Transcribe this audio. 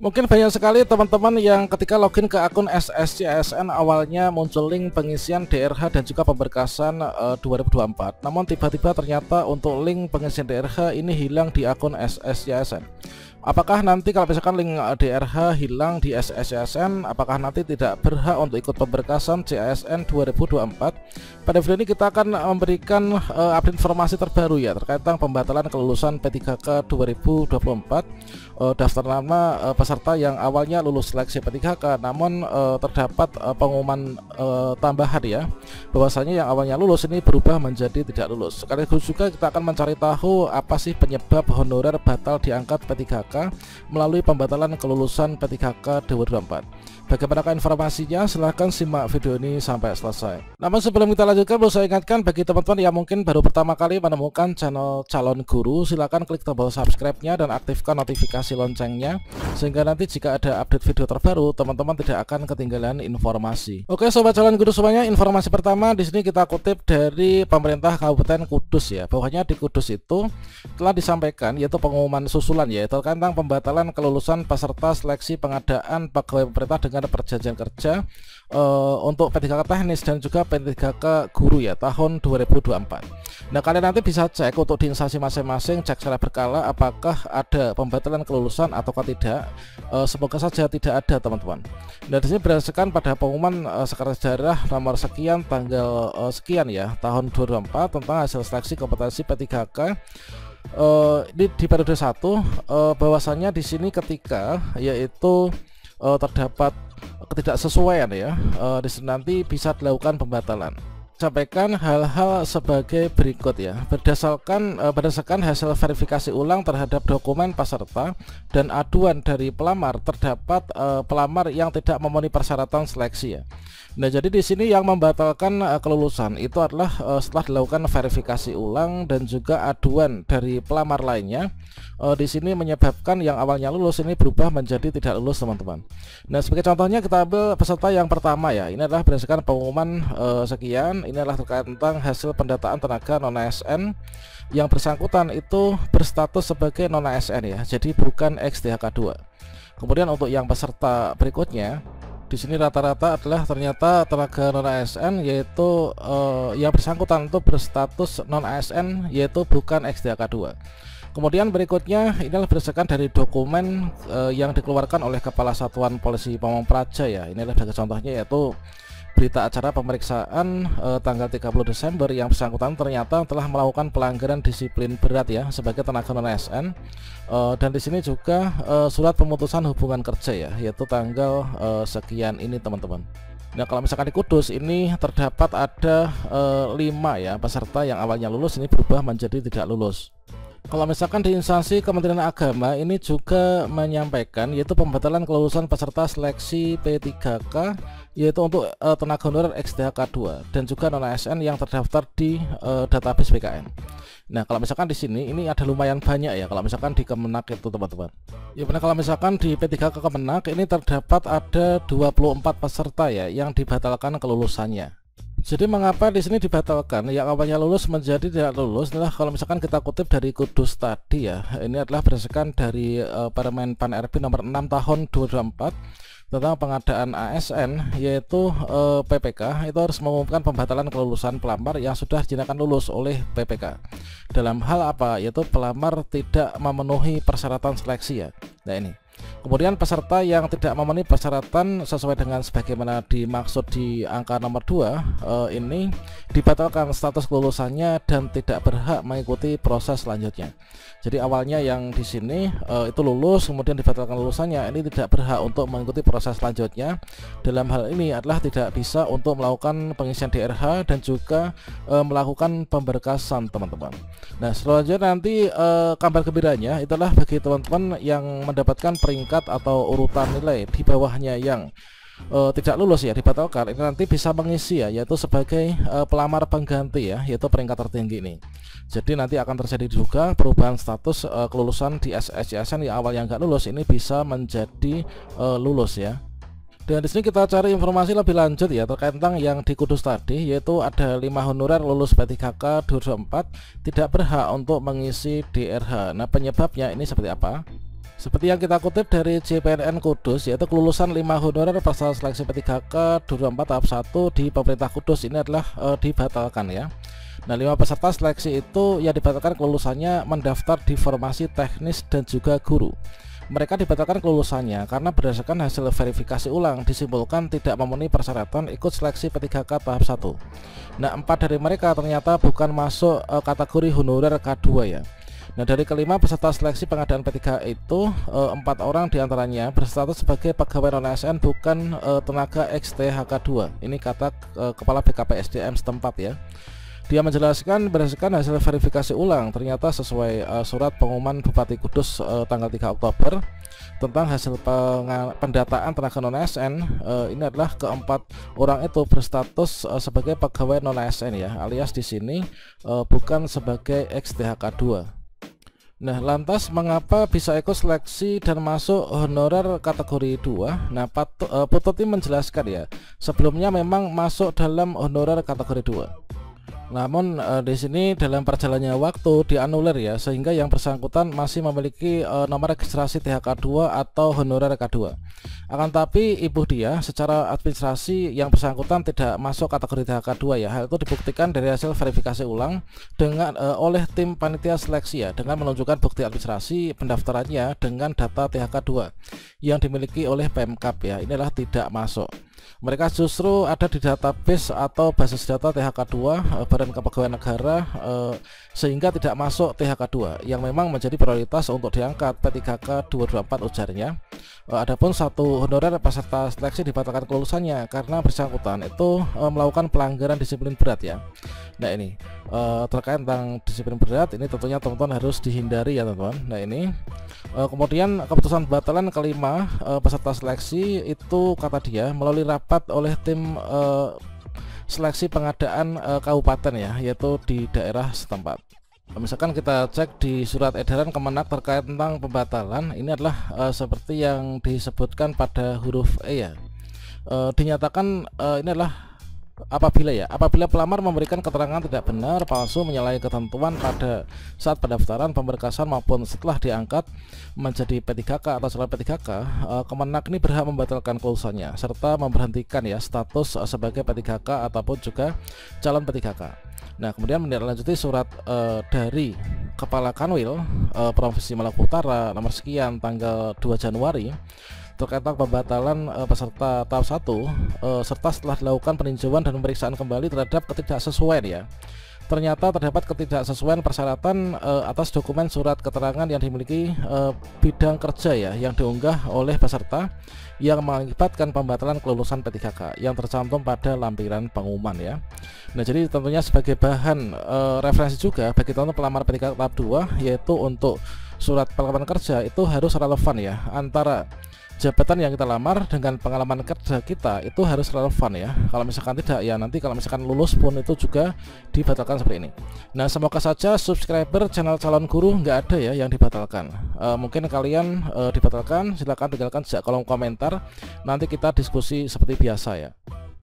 Mungkin banyak sekali teman-teman yang ketika login ke akun SSCSN awalnya muncul link pengisian DRH dan juga pemberkasan 2024. Namun tiba-tiba ternyata untuk link pengisian DRH ini hilang di akun SSCSN. Apakah nanti kalau misalkan link DRH hilang di SSCSN, apakah nanti tidak berhak untuk ikut pemberkasan CASN 2024? Pada video ini kita akan memberikan update informasi terbaru ya terkait tentang pembatalan kelulusan P3K 2024. Daftar nama peserta yang awalnya lulus seleksi P3K, namun terdapat pengumuman tambahan ya, bahwasanya yang awalnya lulus ini berubah menjadi tidak lulus. Sekaligus juga kita akan mencari tahu apa sih penyebab honorer batal diangkat P3K melalui pembatalan kelulusan P3K 2024. Bagaimanakah informasinya? Silahkan simak video ini sampai selesai. Namun sebelum kita lanjutkan, perlu saya ingatkan bagi teman-teman yang mungkin baru pertama kali menemukan channel Calon Guru, silahkan klik tombol subscribe-nya dan aktifkan notifikasi loncengnya, sehingga nanti jika ada update video terbaru, teman-teman tidak akan ketinggalan informasi. Oke Sobat Calon Guru semuanya, informasi pertama di sini kita kutip dari pemerintah Kabupaten Kudus ya, bahwanya di Kudus itu telah disampaikan yaitu pengumuman susulan yaitu tentang pembatalan kelulusan peserta seleksi pengadaan pegawai pemerintah dengan perjanjian kerja untuk P3K teknis dan juga P3K guru ya tahun 2024. Nah, kalian nanti bisa cek untuk di instansi masing-masing, cek secara berkala apakah ada pembatalan kelulusan ataukah tidak. Semoga saja tidak ada teman-teman. Nah, di sini berdasarkan pada pengumuman Sekretaris Daerah nomor sekian tanggal sekian ya tahun 2024 tentang hasil seleksi kompetensi P3K di periode 1, bahwasannya di sini ketika yaitu terdapat ketidaksesuaian ya, di sini nanti bisa dilakukan pembatalan. Sampaikan hal-hal sebagai berikut ya, berdasarkan hasil verifikasi ulang terhadap dokumen peserta dan aduan dari pelamar, terdapat pelamar yang tidak memenuhi persyaratan seleksi ya. Nah, jadi di sini yang membatalkan kelulusan itu adalah setelah dilakukan verifikasi ulang dan juga aduan dari pelamar lainnya. Di sini menyebabkan yang awalnya lulus ini berubah menjadi tidak lulus teman-teman. Nah, sebagai contohnya kita ambil peserta yang pertama ya. Ini adalah berdasarkan pengumuman sekian. Ini adalah terkait tentang hasil pendataan tenaga non-ASN yang bersangkutan itu berstatus sebagai non-ASN ya. Jadi bukan XDHK 2. Kemudian untuk yang peserta berikutnya, di sini rata-rata adalah ternyata tenaga non-ASN yaitu yang bersangkutan itu berstatus non-ASN yaitu bukan XDHK 2. Kemudian berikutnya ini adalah berdasarkan dari dokumen yang dikeluarkan oleh Kepala Satuan Polisi Pamong Praja ya. Ini adalah sebagai contohnya yaitu berita acara pemeriksaan tanggal 30 Desember yang bersangkutan ternyata telah melakukan pelanggaran disiplin berat ya sebagai tenaga non-ASN. Dan di sini juga surat pemutusan hubungan kerja ya, yaitu tanggal sekian ini teman-teman. Nah, kalau misalkan di Kudus ini terdapat ada 5 ya peserta yang awalnya lulus ini berubah menjadi tidak lulus. Kalau misalkan di instansi Kementerian Agama ini juga menyampaikan yaitu pembatalan kelulusan peserta seleksi P3K yaitu untuk tenaga honorer XDHK 2 dan juga non-ASN yang terdaftar di database BKN. Nah, kalau misalkan di sini ini ada lumayan banyak ya kalau misalkan di Kemenak itu teman-teman. Ya benar, kalau misalkan di P3K Kemenak ini terdapat ada 24 peserta ya yang dibatalkan kelulusannya. Jadi mengapa di sini dibatalkan? Yang awalnya lulus menjadi tidak lulus adalah kalau misalkan kita kutip dari Kudus tadi ya. Ini adalah berdasarkan dari Permen Pan RB nomor 6 tahun 2024 tentang pengadaan ASN yaitu PPK itu harus mengumumkan pembatalan kelulusan pelamar yang sudah dinyatakan lulus oleh PPK. Dalam hal apa? Yaitu pelamar tidak memenuhi persyaratan seleksi ya. Nah, ini. Kemudian peserta yang tidak memenuhi persyaratan sesuai dengan sebagaimana dimaksud di angka nomor 2 ini dibatalkan status kelulusannya dan tidak berhak mengikuti proses selanjutnya. Jadi awalnya yang di sini itu lulus kemudian dibatalkan lulusannya, ini tidak berhak untuk mengikuti proses selanjutnya. Dalam hal ini adalah tidak bisa untuk melakukan pengisian DRH dan juga melakukan pemberkasan teman-teman. Nah, selanjutnya nanti kabar gembiranya itulah bagi teman-teman yang mendapatkan peringkat atau urutan nilai di bawahnya yang tidak lulus ya dibatalkan, ini nanti bisa mengisi ya yaitu sebagai pelamar pengganti ya, yaitu peringkat tertinggi ini. Jadi nanti akan terjadi juga perubahan status kelulusan di SSCSN yang awal yang nggak lulus ini bisa menjadi lulus ya. Dan di sini kita cari informasi lebih lanjut ya terkait tentang yang di Kudus tadi, yaitu ada 5 honorer lulus P3K 2024 tidak berhak untuk mengisi DRH. Nah, penyebabnya ini seperti apa? Seperti yang kita kutip dari JPNN Kudus, yaitu kelulusan 5 honorer peserta seleksi P3K 2024 tahap 1 di pemerintah Kudus ini adalah dibatalkan ya. Nah, 5 peserta seleksi itu yang dibatalkan kelulusannya mendaftar di formasi teknis dan juga guru. Mereka dibatalkan kelulusannya karena berdasarkan hasil verifikasi ulang disimpulkan tidak memenuhi persyaratan ikut seleksi P3K tahap 1. Nah, 4 dari mereka ternyata bukan masuk kategori honorer K2 ya. Nah, dari kelima peserta seleksi pengadaan P3K itu 4 orang diantaranya berstatus sebagai pegawai non-ASN bukan tenaga XTHK2. Ini kata Kepala BKPSDM setempat ya. Dia menjelaskan berdasarkan hasil verifikasi ulang ternyata sesuai surat pengumuman Bupati Kudus tanggal 3 Oktober tentang hasil pendataan tenaga non-ASN. Ini adalah keempat orang itu berstatus sebagai pegawai non-ASN ya, alias di sini bukan sebagai XTHK2. Nah, lantas mengapa bisa ikut seleksi dan masuk honorer kategori 2? Nah, Pututi menjelaskan ya, sebelumnya memang masuk dalam honorer kategori 2. Namun di sini dalam perjalannya waktu dianulir ya, sehingga yang bersangkutan masih memiliki nomor registrasi THK2 atau honorer K2. Akan tapi ibu dia secara administrasi yang bersangkutan tidak masuk kategori THK2 ya. Hal itu dibuktikan dari hasil verifikasi ulang dengan oleh tim panitia seleksi ya, dengan menunjukkan bukti administrasi pendaftarannya dengan data THK2 yang dimiliki oleh Pemkab ya. Inilah tidak masuk. Mereka justru ada di database atau basis data THK2 Badan Kepegawaian Negara sehingga tidak masuk THK2 yang memang menjadi prioritas untuk diangkat P3K 2024 ujarnya. Adapun satu honorer peserta seleksi dibatalkan kelulusannya karena bersangkutan itu melakukan pelanggaran disiplin berat ya. Nah, ini terkait tentang disiplin berat ini tentunya teman-teman harus dihindari ya teman-teman. Nah, ini kemudian keputusan batalan kelima peserta seleksi itu kata dia melalui rapat oleh tim seleksi pengadaan kabupaten ya, yaitu di daerah setempat. Misalkan kita cek di surat edaran Kemenak terkait tentang pembatalan, ini adalah seperti yang disebutkan pada huruf E ya. Dinyatakan ini adalah apabila pelamar memberikan keterangan tidak benar, palsu, menyalahi ketentuan pada saat pendaftaran, pemberkasan maupun setelah diangkat menjadi P3K atau calon P3K, Kemenak ini berhak membatalkan kelulusannya serta memberhentikan ya status sebagai P3K ataupun juga calon P3K. Nah, kemudian menindaklanjuti surat dari Kepala Kanwil Provinsi Maluku Utara nomor sekian tanggal 2 Januari terkait pembatalan peserta tahap 1 serta setelah dilakukan peninjauan dan pemeriksaan kembali terhadap ketidaksesuaian ya. Ternyata terdapat ketidaksesuaian persyaratan atas dokumen surat keterangan yang dimiliki bidang kerja ya yang diunggah oleh peserta yang mengakibatkan pembatalan kelulusan P3K yang tercantum pada lampiran pengumuman ya. Nah, jadi tentunya sebagai bahan referensi juga bagi teman-teman pelamar P3K tahap 2, yaitu untuk surat pengalaman kerja itu harus relevan ya, antara jabatan yang kita lamar dengan pengalaman kerja kita itu harus relevan ya. Kalau misalkan tidak ya nanti kalau misalkan lulus pun itu juga dibatalkan seperti ini. Nah, semoga saja subscriber channel calon guru nggak ada ya yang dibatalkan. Mungkin kalian dibatalkan, silahkan tinggalkan sejak kolom komentar, nanti kita diskusi seperti biasa ya.